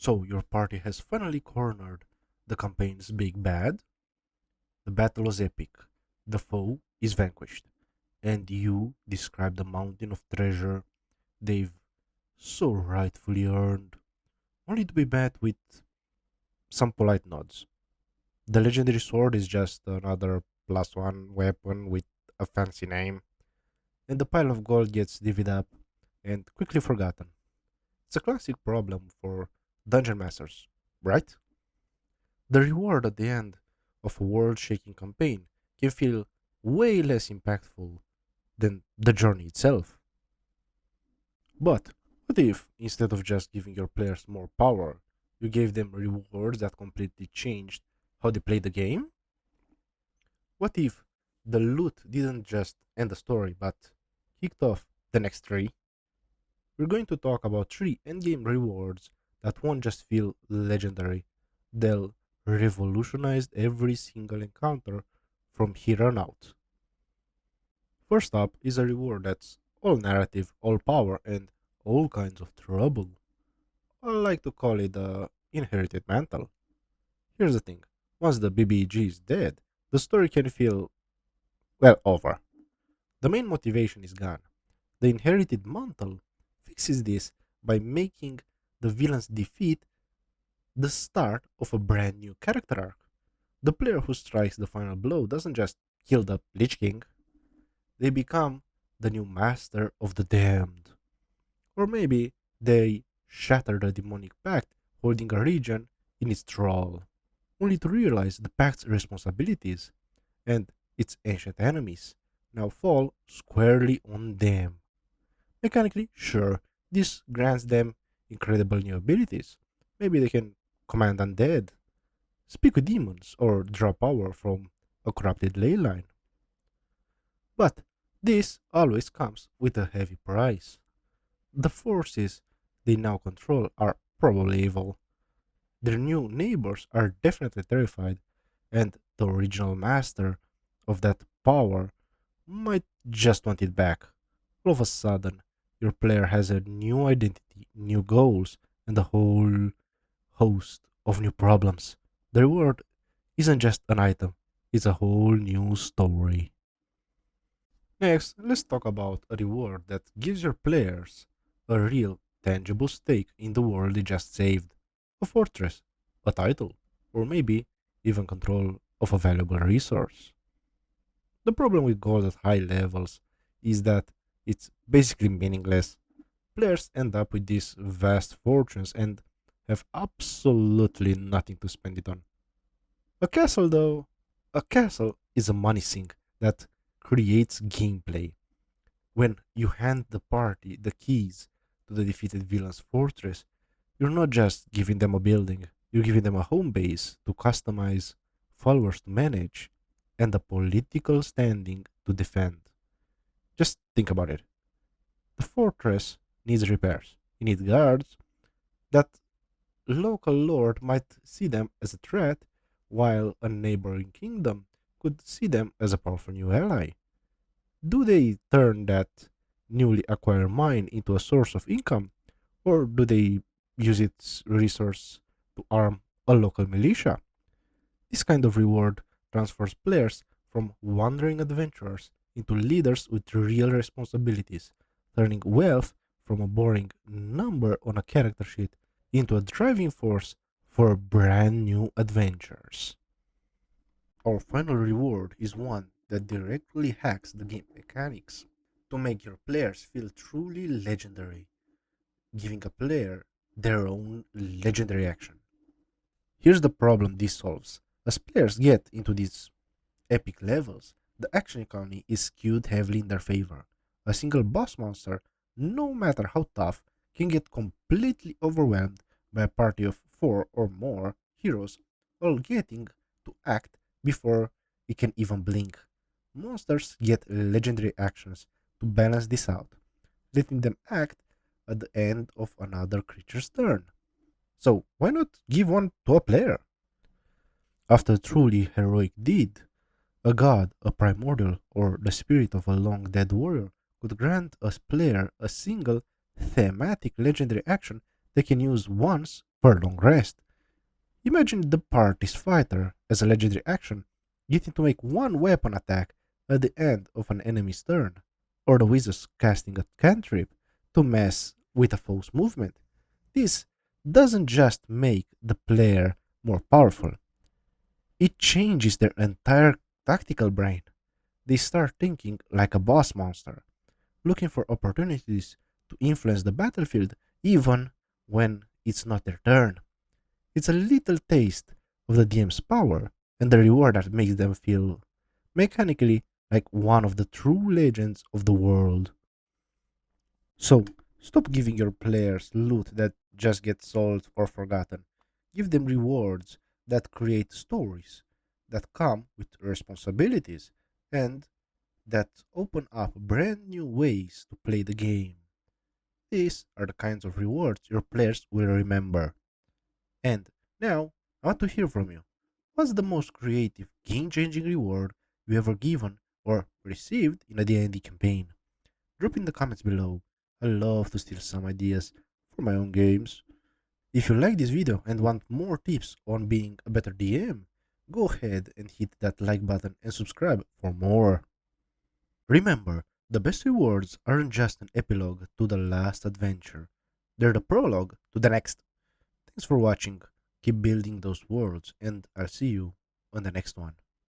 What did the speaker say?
So your party has finally cornered the campaign's big bad. The battle was epic. The foe is vanquished. And you describe the mountain of treasure they've so rightfully earned, only to be met with some polite nods. The legendary sword is just another plus one weapon with a fancy name, and the pile of gold gets divvied up and quickly forgotten. It's a classic problem for dungeon masters, right? The reward at the end of a world shaking campaign can feel way less impactful than the journey itself. But what if, instead of just giving your players more power, you gave them rewards that completely changed how they play the game? What if the loot didn't just end the story but kicked off the next three? We're going to talk about three endgame rewards that won't just feel legendary, they'll revolutionize every single encounter from here on out. First up is a reward that's all narrative, all power, and all kinds of trouble. I like to call it the inherited mantle. Here's the thing, once the BBG is dead, the story can feel, well, over. The main motivation is gone. The inherited mantle fixes this by making the villain's defeat the start of a brand new character arc. The player who strikes the final blow doesn't just kill the Lich King, they become the new master of the damned. Or maybe they shatter the demonic pact holding a region in its thrall, only to realize the pact's responsibilities and its ancient enemies now fall squarely on them. Mechanically, sure, this grants them incredible new abilities. Maybe they can command undead, speak with demons, or draw power from a corrupted ley line. But this always comes with a heavy price. The forces they now control are probably evil. Their new neighbors are definitely terrified, and the original master of that power might just want it back. All of a sudden, your player has a new identity, new goals, and a whole host of new problems. The reward isn't just an item, it's a whole new story. Next, let's talk about a reward that gives your players a real, tangible stake in the world they just saved. A fortress, a title, or maybe even control of a valuable resource. The problem with gold at high levels is that it's basically meaningless. Players end up with these vast fortunes and have absolutely nothing to spend it on. A castle, though, a castle is a money sink that creates gameplay. When you hand the party the keys to the defeated villain's fortress, you're not just giving them a building, you're giving them a home base to customize, followers to manage, and a political standing to defend. Just think about it. The fortress needs repairs. You need guards. That local lord might see them as a threat, while a neighboring kingdom could see them as a powerful new ally. Do they turn that newly acquired mine into a source of income, or do they use its resource to arm a local militia? This kind of reward transfers players from wandering adventurers into leaders with real responsibilities, turning wealth from a boring number on a character sheet into a driving force for brand new adventures. Our final reward is one that directly hacks the game mechanics to make your players feel truly legendary, giving a player their own legendary action. Here's the problem this solves. As players get into these epic levels, the action economy is skewed heavily in their favor. A single boss monster, no matter how tough, can get completely overwhelmed by a party of four or more heroes, all getting to act before it can even blink. Monsters get legendary actions to balance this out, letting them act at the end of another creature's turn. So, why not give one to a player? After a truly heroic deed, a god, a primordial, or the spirit of a long dead warrior could grant a player a single thematic legendary action they can use once for a long rest. Imagine the party's fighter, as a legendary action, getting to make one weapon attack at the end of an enemy's turn, or the wizards casting a cantrip to mess with a foe's movement. This doesn't just make the player more powerful, it changes their entire tactical brain. They start thinking like a boss monster, looking for opportunities to influence the battlefield even when it's not their turn. It's a little taste of the DM's power and the reward that makes them feel mechanically like one of the true legends of the world. So, stop giving your players loot that just gets sold or forgotten. Give them rewards that create stories, that come with responsibilities, and that open up brand new ways to play the game. These are the kinds of rewards your players will remember. And now, I want to hear from you. What's the most creative, game-changing reward you ever given or received in a D&D campaign? Drop in the comments below. I love to steal some ideas for my own games. If you like this video and want more tips on being a better DM, go ahead and hit that like button and subscribe for more. Remember, the best rewards aren't just an epilogue to the last adventure. They're the prologue to the next. Thanks for watching. Keep building those worlds and I'll see you on the next one.